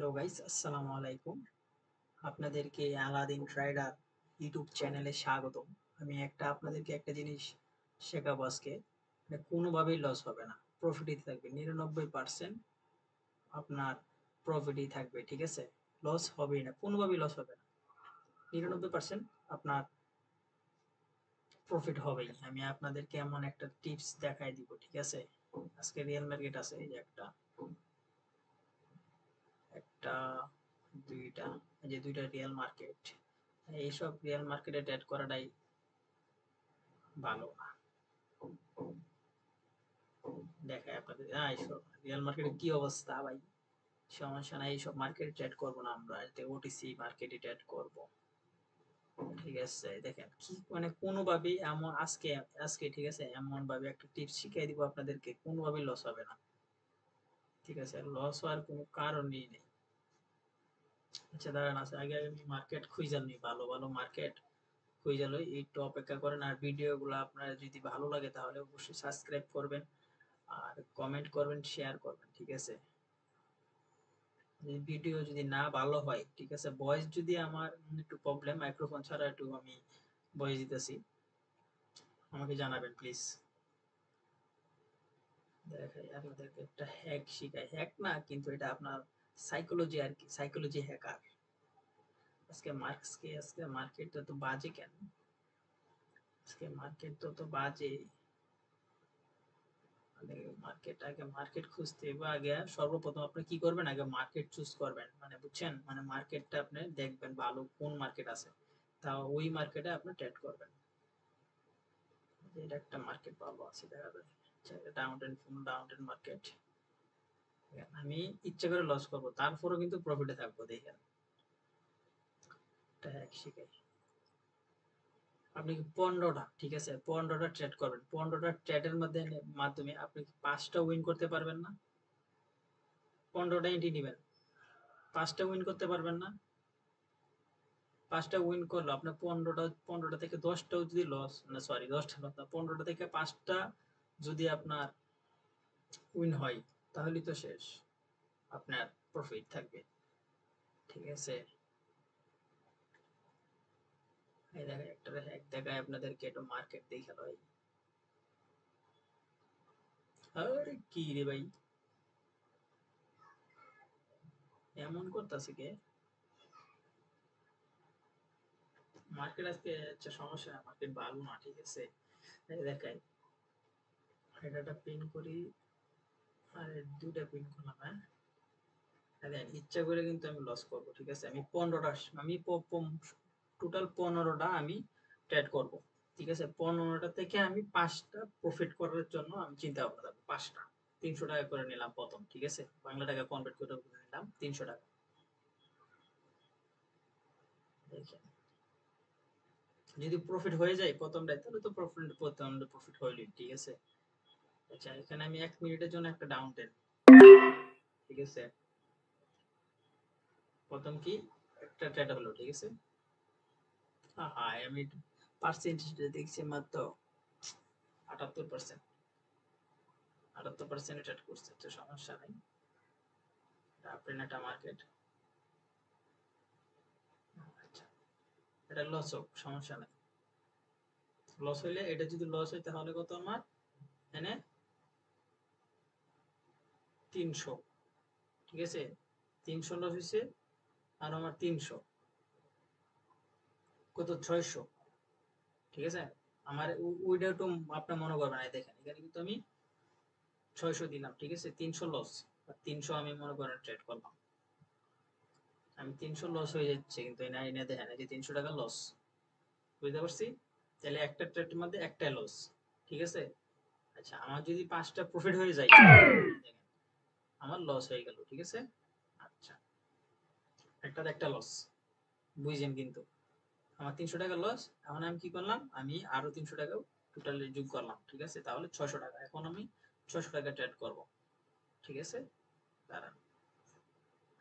Hello guys, আসসালামু আলাইকুম। আপনাদেরকে আলাদিন ট্রেডার ইউটিউব চ্যানেলে স্বাগতম। আমি আপনাদেরকে একটা জিনিস শেখাবো আজকে। মানে কোনোভাবেই লস হবে না, প্রফিটই থাকবে 99%। আপনার প্রফিটই থাকবে, ঠিক আছে? লস হবেই না, কোনোভাবেই লস হবে না। 99% আপনার প্রফিট হবেই। আমি আপনাদেরকে এমন একটা টিপস দেখাই দিব, ঠিক আছে? আজকে রিয়েল মার্কেট আছে, এই যে একটা একটা দুইটা, এই যে দুইটা রিয়েল মার্কেট। এইসব রিয়েল মার্কেটে ট্রেড করাটাই ভালো না। দেখায় আপনাদের এইসব রিয়েল মার্কেটের কি অবস্থা ভাই। সমস্যা নাই, এইসব মার্কেটে ট্রেড করবো না আমরা, এতে ওটিসি মার্কেটে ট্রেড করবো। ঠিক আছে, দেখেন কি মানে কোনোভাবেই এমন আজকে আজকে ঠিক আছে, এমন ভাবে একটা টিপস শিখিয়ে দিব আপনাদেরকে, কোনোভাবেই লস হবে না। ঠিক আছে, লস হওয়ার কোনো কারণই নেই। আচ্ছা দাঁড়ান, আছে আগে আমি মার্কেট খুঁজে নিই, ভালো ভালো মার্কেট খুঁজে লই। একটু অপেক্ষা করেন। আর ভিডিওগুলো আপনার যদি ভালো লাগে তাহলে অবশ্যই সাবস্ক্রাইব করবেন, আর কমেন্ট করবেন, শেয়ার করবেন, ঠিক আছে? ভিডিও যদি না ভালো হয়, ঠিক আছে, ভয়েস যদি আমার একটু প্রবলেম, মাইক্রোফোন ছাড়া একটু আমি ভয়েস দিতেছি, আমাকে জানাবেন প্লিজ। দেখাই আপনাদেরকে একটা হ্যাক শিখাই, হ্যাক না কিন্তু এটা আপনার সাইকোলজি আর কি, সাইকোলজি হ্যাকার। আজকে মার্কেটটা তো বাজে কেন? আজকে মার্কেট তো বাজে। মানে মার্কেট খুঁজতে বা আগে সর্বপ্রথম আপনি কি করবেন, আগে মার্কেট চুজ করবেন, মানে বুঝছেন, মানে মার্কেটটা আপনি দেখবেন ভালো কোন মার্কেট আছে, তা ওই মার্কেটে আপনি ট্রেড করবেন। এটা একটা মার্কেট ভালো আছে দেখা যায়, ডাউন মার্কেট। আমি ইচ্ছা করে লস করবো, তারপরেও কিন্তু প্রফিটে থাকবো। দেখেন এটা হ্যাক শিখাই। আপনি 15টা, ঠিক আছে, 15টা ট্রেড করবেন। 15টা ট্রেডের মাধ্যমে আপনি 5টা উইন করতে পারবেন না? 15টা এন্ট্রি নেবেন, 5টা উইন করতে পারবেন না? 5টা উইন করলো আপনার, 15টা থেকে 10টাও যদি লস, না সরি 10টা না, 15টা থেকে 5টা যদি আপনার উইন হয়, তাহলে তো শেষ, আপনার প্রফিট থাকবে। ঠিক আছে, এই দেখেন একটা হ্যাক দেখায় আপনাদেরকে, একটু মার্কেট দেখে লয়। আরে কি রে ভাই, এমন করতেছে কে? মার্কেট আজকে আচ্ছা সমস্যা না, মার্কেট ভালো না, ঠিক আছে। এই দেখাই, এটা পিন করি, আর দুইটা পিন করলাম, হ্যাঁ। দেখেন ইচ্ছা করে কিন্তু আমি লস করবো, ঠিক আছে। আমি 15টা, আমি টোটাল 15টা আমি ট্রেড করব, ঠিক আছে। 15টা থেকে আমি 5টা প্রফিট করার জন্য আমি চিন্তা ভাবনা করবো। 5টা 300 টাকা করে নিলাম প্রথম, ঠিক আছে, বাংলা টাকা কনভার্ট করে নিলাম 300 টাকা। দেখেন যদি প্রফিট হয়ে যায় প্রথমটাই, তাহলে তো প্রফিট হইলই, ঠিক আছে। আচ্ছা এখানে আমি 1 মিনিটের জন্য একটা ডাউন টেন, ঠিক আছে, প্রথম কি একটা ট্রেড হলো, ঠিক আছে। হ্যাঁ আমি পার্সেন্টেজ দেখছি মাত্র 78%, 78% ট্রেড করছে, তো সমস্যা নাই। এটা মার্কেট, আচ্ছা এটা লস হোক, সমস্যা নাই। লস হইলে, এটা যদি লস হয় তাহলে কত আমার এখানে 300, ঠিক আছে, 300 লস হয়েছে। আর আমার 300 কত, 600, ঠিক আছে। আমার ওইটা একটু আপনার মনে করবেন, দেখেন এখানে কিন্তু আমি 600 দিলাম, ঠিক আছে, 300 লস। আর 300 আমি মনে করেন ট্রেড করলাম, আমি 300 লস হয়ে যাচ্ছে, কিন্তু এনে দেখেন এই যে 300 টাকা লস, বুঝতে পারছি। তাহলে একটা ট্রেডের মধ্যে একটা লস, ঠিক আছে। আচ্ছা আমার যদি 5টা প্রফিট হয়ে যায়, দেখেন আমার লস হয়ে গেল, ঠিক আছে। আচ্ছা একটা লস, বুঝছেন কিন্তু আমার 300 টাকা লস। এখন আমি কি করলাম, আমি আরো 300 টাকা টোটালি যোগ করলাম, ঠিক আছে, তাহলে 600 টাকা। এখন আমি 600 টাকা ট্রেড করব, ঠিক আছে। দাঁড়ান,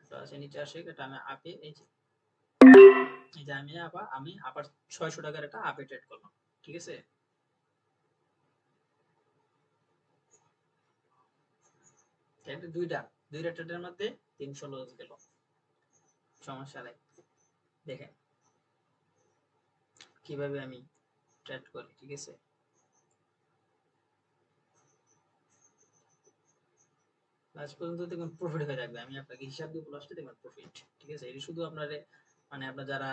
এটা আছে নিচে আসে, এটা আমি আপে এই যে আমি আবার 600 টাকার একটা আপে ট্রেড করলাম, ঠিক আছে। দুইটা দুইটা ট্রেডের মধ্যে 300 লস গেল, সমস্যা নাই, দেখেন কিভাবে আমি ট্রেড করি। ঠিক আছে, লাস্ট পর্যন্ত দেখবেন প্রফিট হয়ে থাকবে। আমি আপনাকে হিসাব দিয়ে লাস্টে দেখবেন প্রফিট। ঠিক আছে, এটা শুধু আপনার মানে আপনার যারা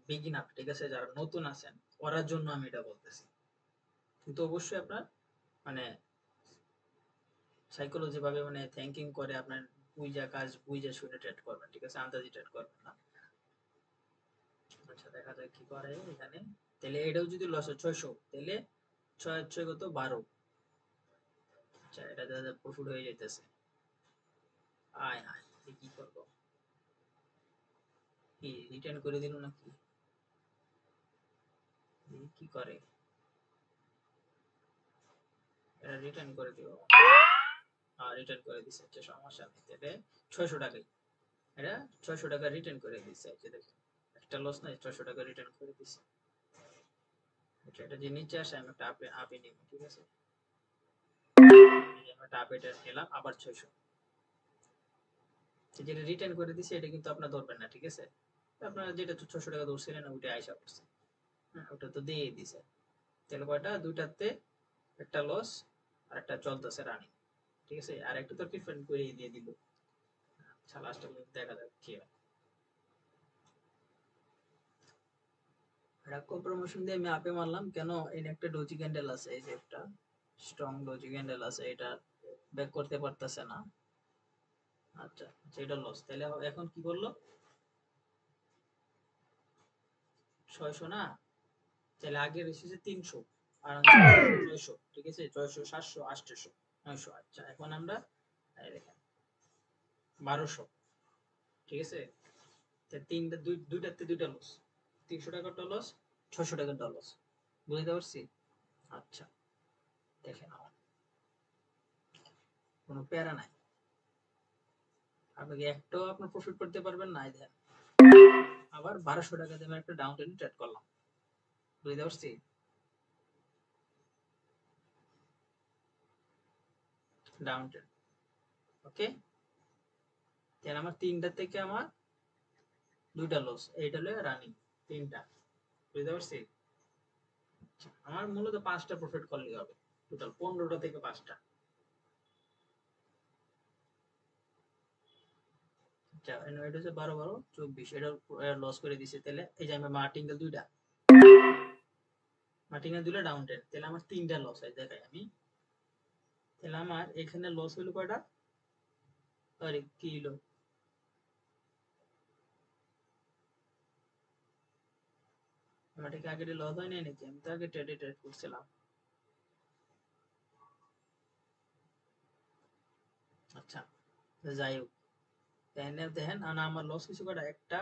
বিগিনার, ঠিক আছে, যারা নতুন আছেন ওরার জন্য আমি এটা বলতেছি। কিন্তু অবশ্যই আপনার মানে সাইকোলজি ভাবে মানে থিংকিং করে আপনার বুঝা কাজ বুঝা শুনে ট্রেড করবেন। ঠিক আছে, আন্দাজি ট্রেড করবেন না। আচ্ছা, দেখা যাক কি করে এখানে। তাহলে এটাও যদি লস হয় 600, তাহলে 6 কত 12। আচ্ছা, এটা প্রফিট হয়ে যেতেছে। আয় হায়, কি করবো, কি রিটার্ন করে দিল নাকি, কি করে, এটা রিটার্ন করে দিব। রিটার্ন করে দিছে। আচ্ছা, সমস্যা নেই, তাহলে 600 টাকাই এটা 600 টাকা রিটার্ন করে দিছে। এই যে দেখেন, একটা লস নাই, 600 টাকা রিটার্ন করে দিছে। আচ্ছা, এটা যে নিচে আসে আমি একটা আপে নিব। ঠিক আছে, আমি একটা আপে নিলাম আবার 600। যেটা রিটার্ন করে দিছে এটা কিন্তু আপনার ধরবেন না। ঠিক আছে, আপনারা যেটা 600 টাকা ধরছিলেন ওইটা আইসা পড়ছে। হ্যাঁ, ওটা তো দিয়ে দিছে। তাহলে কয়টা, দুইটাতে একটা লস আর একটা চলতেছে রানিং। ঠিক আছে, আর একটা তো ডিফারেন্ট করে দিয়ে দিব। আচ্ছা, লাস্ট দেখা যাক কি হয়। এটা প্রমোশন দিয়ে আমি আপে মারলাম কেন, এর একটা ডোজি ক্যান্ডেল আছে, এই যে একটা স্ট্রং ডোজি ক্যান্ডেল আছে, এটা ব্যাক করতে পারতেছে না। আচ্ছা, এটা লস। তাহলে এখন কি করলো, 600 না, তাহলে আগে এসেছে 300 আর 600। ঠিক আছে, 600 700 800 900। আচ্ছা, এখন আমরা দেখেন 1200। ঠিক আছে, তিনটা দুইটাতে দুইটা লস, 300 টাকার লস, 600 টাকার লস, বুঝতে পারছি। আচ্ছা, দেখেন আমার কোনো প্যারা নাই, আপনি একটাও আপনার প্রফিট করতে পারবেন না। দেন আবার 1200 টাকা দিয়ে একটা ডাউন ট্রেড ট্রেড করলাম, বুঝতে পারছি। ডাউন ট্রেড, ওকে। তাহলে আমার তিনটা থেকে আমার দুইটা লস, এইটা হলো রানিং তিনটা, বুঝতে পারছি। আমার মূলত 5টা প্রফিট করলেই হবে, টোটাল 15টা থেকে 5টা। আচ্ছা, এটা হচ্ছে 12 12 24, এটা লস করে দিছে। তাহলে এই যে আমি মার্টিঙ্গেল দুইটা, মার্টিঙ্গেল দুইটা ডাউন ট্রেড, তাহলে আমার তিনটা লস হয় দেখাই আমি। তাহলে আমার এখানে লস হলো কয়টা, আরে কি হলো, আমার কি আগে লস হয় নাই নাকি, আমি তো আগে ট্রেডে ট্রেড করছিলাম। আচ্ছা, যাই হোক, দেখেন আমার লস হয়েছে কয়টা, একটা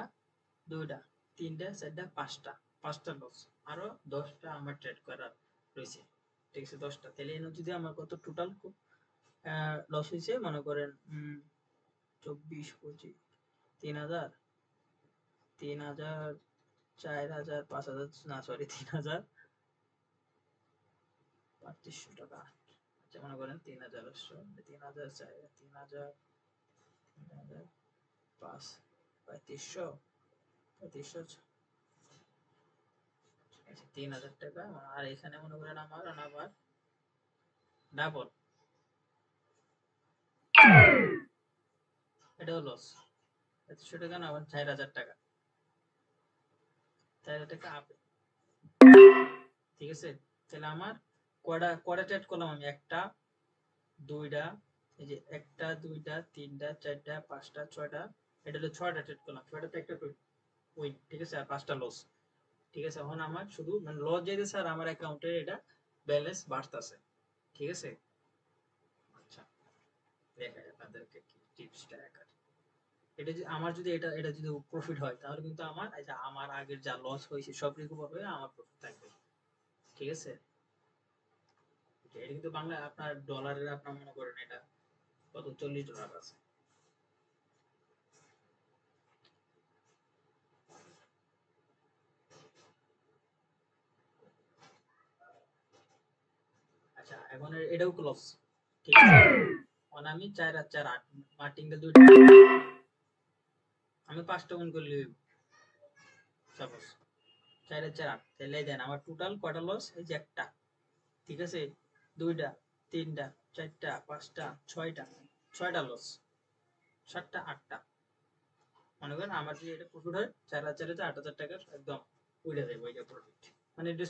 দুইটা তিনটা চারটা পাঁচটা, পাঁচটা লস, আরো 10টা আমার ট্রেড করার রয়েছে। ঠিক আছে, 10টা, তাহলে যদি আমার কত টোটাল লস হয়েছে মনে করেন 24 25 3000, 3000, 4000, 5000, না সরি 3000 3500 টাকা। আচ্ছা, মনে করেন 3000 3000 3000 3000 5 3500 3500, 3000 টাকা। আর এখানে মনে করেন আমার আবার ডাবল, এটাও লস, 3500 টাকা না, আবার 4000 টাকা, 4000 টাকা আপে। ঠিক আছে, তাহলে আমার কয়টা কয়টা ট্রেড করলাম আমি, একটা দুইটা, এই যে একটা দুইটা তিনটা চারটা পাঁচটা ছয়টা, এটা হলো 6টা ট্রেড করলাম, 6টাতে একটা উইন। ঠিক আছে, আর 5টা লস। ঠিক আছে, এখন আমার শুধু মানে লস যাইতেছে আর আমার অ্যাকাউন্টে এটা ব্যালেন্স বাড়তেছে। ঠিক আছে, আচ্ছা, দেখাই আপনাদেরকে কি টিপসটা একার। এটা যে আমার যদি এটা এটা যদি প্রফিট হয় তাহলে কিন্তু আমার এই যে আমার আগের যা লস হয়েছে সব রিকভার হয়ে আমার প্রফিট থাকবে। ঠিক আছে, এটা কিন্তু বাংলায় আপনার ডলারের আপনার মনে করেন এটা কত, $40 আছে। আচ্ছা, এখন এটাও ক্লোজ। ঠিক আছে, এখন আমি 4 আর 4 8 মার্টিনটা দুইটা, আমি 5টা গুণ করলে সাপোজ 4 এর 4 8, তাহলে দেন আমার টোটাল কয়টা লস? এই যে একটা, ঠিক আছে, দুইটা, তিনটা, চারটা, পাঁচটা, ছয়টা লস, 7টা 8টা। মনে করেন আমার যে এটা প্রফিট হয় 4,000 8,000 টাকার একদম উড়ে যাবে ওইটা প্রফিট। মানে এটা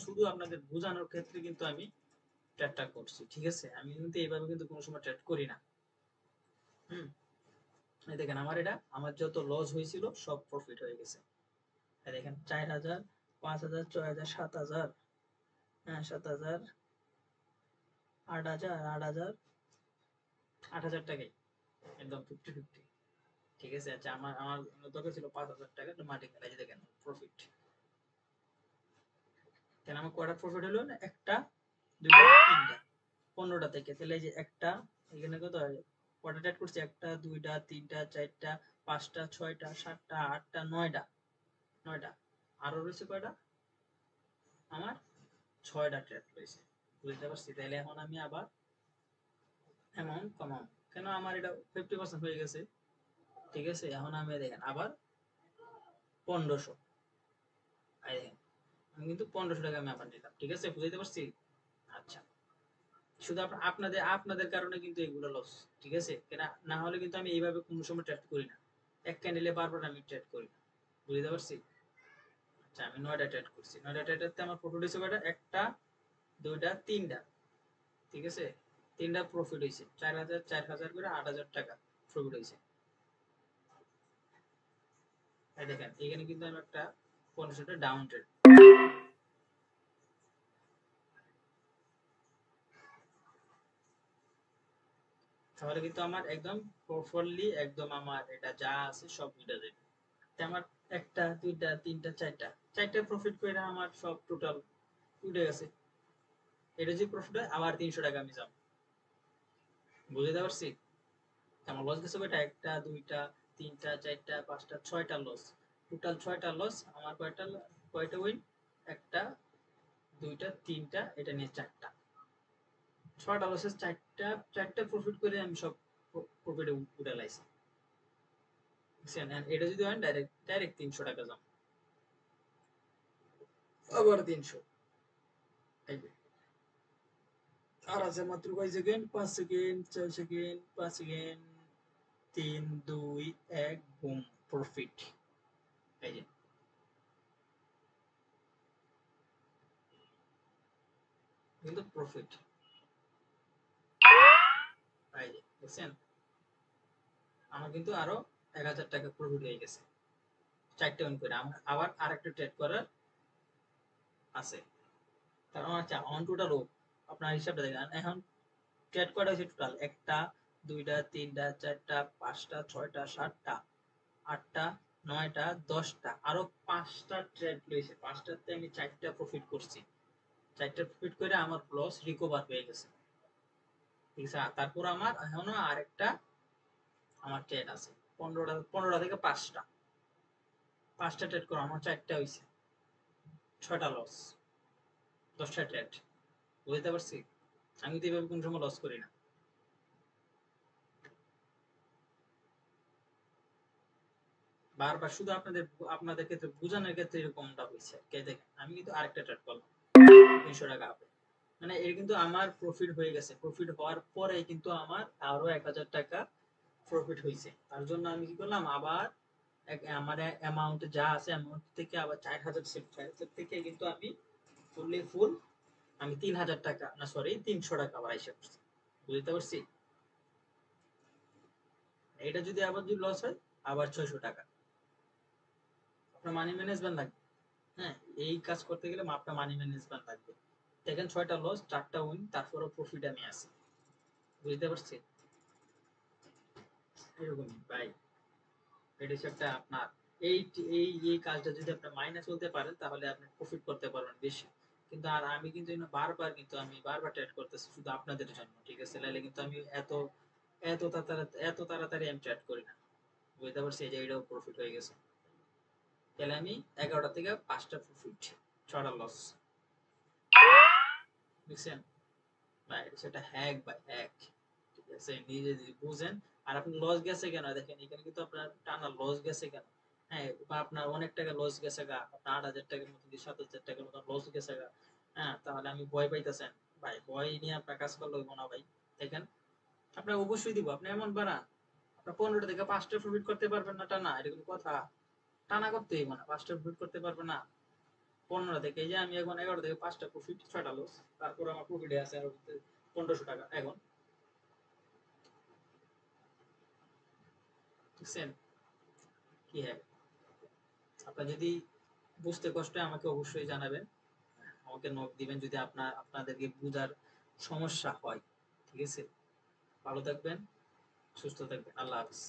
শুধু আপনাদের বোঝানোর ক্ষেত্রে কিন্তু আমি ট্রেডটা করছি, ঠিক আছে। আমি কিন্তু এইভাবে কিন্তু কোনো সময় ট্রেড করি না। হুম, এই দেখেন আমার যত লস হয়েছিল সব প্রফিট হয়ে গেছে। এই দেখেন 4,000, 5,000, 6,000, 7,000, হ্যাঁ 7,000, 8,000, 8,000, 8,000 টাকাই একদম 50-50, ঠিক আছে। আচ্ছা আমার আমার দরকার ছিল 5,000 টাকা, তো মাটি খেলা, যে দেখেন প্রফিট। কেন আমার কয়টা প্রফিট হলো না? একটা, দুইটা, তিনটা, 15টা থেকে। তাহলে এই যে একটা, এখানে কত কয়টা ট্রেড করছি? একটা, দুইটা, তিনটা, চারটা, পাঁচটা, ছয়টা, সাতটা, আটটা, নয়টা। আরো রয়েছে কয়টা? আমার 6টা ট্রেড রয়েছে, বুঝতে পারছি। তাহলে এখন আমি আবার অ্যামাউন্ট কমাবো। কেন? আমার এটা 50% হয়ে গেছে, ঠিক আছে। এখন আমি দেখেন আবার 1500, এই দেখেন আমি কিন্তু 1500 টাকা আমি আবার নিলাম, ঠিক আছে, বুঝতে পারছি। আচ্ছা, শুধু আপনাদের আপনাদের কারণে কিন্তু এগুলো লস, ঠিক আছে। কেনা না হলে কিন্তু আমি এইভাবে কোনো সময় ট্রেড করি না, এক ক্যান্ডেলে বারবার আমি ট্রেড করি না, বুঝতে পারছি। আচ্ছা আমি 9টা ট্রেড করছি, 9টা ট্রেডেতে আমার প্রফিট হয়েছে কয়টা? একটা, দুইটা, তিনটা, ঠিক আছে। তিনটা প্রফিট হয়েছে 4,000 4,000 করে 8,000 টাকা প্রফিট হয়েছে। এই দেখেন এখানে কিন্তু আমি একটা 1500টা ডাউন ট্রেড, তাহলে কিন্তু আমার একদম প্রপারলি একদম আমার এটা যা আছে সব উঠে যাবে। আমার একটা, দুইটা, তিনটা, চারটা প্রফিট করে আমার সব টোটাল উঠে গেছে। এটা যে প্রফিট হয় আবার 300 টাকা আমি যাবো, বুঝতে পারছি। আমার লস গেছে কয়টা? একটা, দুইটা, তিনটা, চারটা, পাঁচটা, 6টা লস, টোটাল 6টা লস। আমার কয়টা উইন? একটা, দুইটা, তিনটা, এটা নিয়ে 4টা, 6টা লসের চারটা প্রফিট করে আমি সব প্রফিটে উঠে লাইছি, বুঝছেন। এটা যদি হয় ডাইরেক্ট 300 টাকা যাবো, আবার 300। এই যে আর আছে মাত্র কয় second? 5 second, 4 second, 5 second, 3, 2, 1, broom, profit. এই যে কিন্তু প্রফিট, এই যে দেখছেন আমার কিন্তু আরো 1,000 টাকা প্রফিট হয়ে গেছে, 4টে অন করে। আমার আবার আরেকটা ট্রেড করার আছে। কারণ আচ্ছা অন টোটাল আপনার হিসাবটা দেখেন এখন ট্রেড করা হয়েছে টোটাল একটা, দুইটা, তিনটা, চারটা, পাঁচটা, ছয়টা, সাতটা, আটটা, 9টা, 10টা, আরো 5টা ট্রেড রয়েছে, 5টাতে আমি 4টা প্রফিট করছি। 4টা প্রফিট করে আমার লস রিকভার হয়ে গেছে, ঠিক আছে। তারপর আমার এখনো আরেকটা আমার ট্রেড আছে 15টা থেকে 5টা ট্রেড করো, আমার 4টা হয়েছে, 6টা লস, 10টা ট্রেড, বুঝতে পারছি। আমি তো এইভাবে কোন সময় লস করি না। বারবার শুধু আপনাদের ক্ষেত্রে বোঝানোর ক্ষেত্রে এরকমটা হয়েছে। দেখেন আমি কিন্তু আরেকটা ট্রেড করলাম 300 টাকা আপে, মানে এর কিন্তু আমার প্রফিট হয়ে গেছে। প্রফিট হওয়ার পরে কিন্তু আমার আরো 1,000 টাকা প্রফিট হয়েছে। তার জন্য আমি কি করলাম? আবার আমার অ্যামাউন্ট যা আছে অ্যামাউন্ট থেকে আবার 4,000 সেট, 4,000 থেকে কিন্তু আমি ফুল আমি 3,000 টাকা, না সরি 300 টাকা আবার হিসাব করছি, বুঝতে পারছি। এটা যদি আবার যদি লস হয় আবার 600 টাকা। আপনার মানি ম্যানেজমেন্ট লাগবে, হ্যাঁ, এই কাজ করতে গেলে আপনার মানি ম্যানেজমেন্ট লাগবে। দেখেন 6টা লস 4টা উইন, তারপরে প্রফিট আমি আছি, বুঝতে পারছি। এরকমই ভাই, এটা হচ্ছে একটা আপনার এই এই এই কাজটা যদি আপনি মাইনে চলতে পারেন তাহলে আপনি প্রফিট করতে পারবেন বেশি। কিন্তু আর আমি কিন্তু আমি বারবার ট্রেড করতেছি শুধু আপনাদের জন্য, ঠিক আছে। নাহলে কিন্তু আমি এত তাড়াতাড়ি আমি ট্রেড করি না, বুঝতে পারছি। এই যে এটাও প্রফিট হয়ে গেছে, তাহলে আমি 11টা থেকে 5টা প্রফিট, 6টা লস, বুঝছেন ভাই। সেটা হ্যাক ভাই, হ্যাক, ঠিক নিজে যদি বুঝেন, আর আপনি লস গেছে কেন দেখেন, এখানে কিন্তু আপনার টানা লস গেছে কেন, হ্যাঁ, বা আপনার অনেক টাকা লস গেছে গা, আপনার 8,000 টাকার মতো 7,000 টাকার মতো লস গেছে গা, হ্যাঁ, তাহলে আমি ভয় পাইতেছেন, ভাই ভয় নিয়ে আপনার কাজ করলে হইব না ভাই। দেখেন, আপনার অবশ্যই দিব, আপনি এমন বাড়ান, আপনার 15টা থেকে 5টা প্রফিট করতে পারবেন না টানা, এরকম কথা, টানা করতে হইব না, 5টা প্রফিট করতে পারবে না। 15 থেকে, এই যে আমি এখন 11 থেকে 5টা প্রফিট, 6টা লস, তারপর আমার প্রফিটে আছে আর 1500 টাকা এখন, বুঝছেন কি? হ্যাঁ, আপনার যদি বুঝতে কষ্ট হয় আমাকে অবশ্যই জানাবেন, আমাকে নক দিবেন যদি আপনাদেরকে বুঝার সমস্যা হয়। ঠিক আছে, ভালো থাকবেন, সুস্থ থাকবেন, আল্লাহ হাফিজ।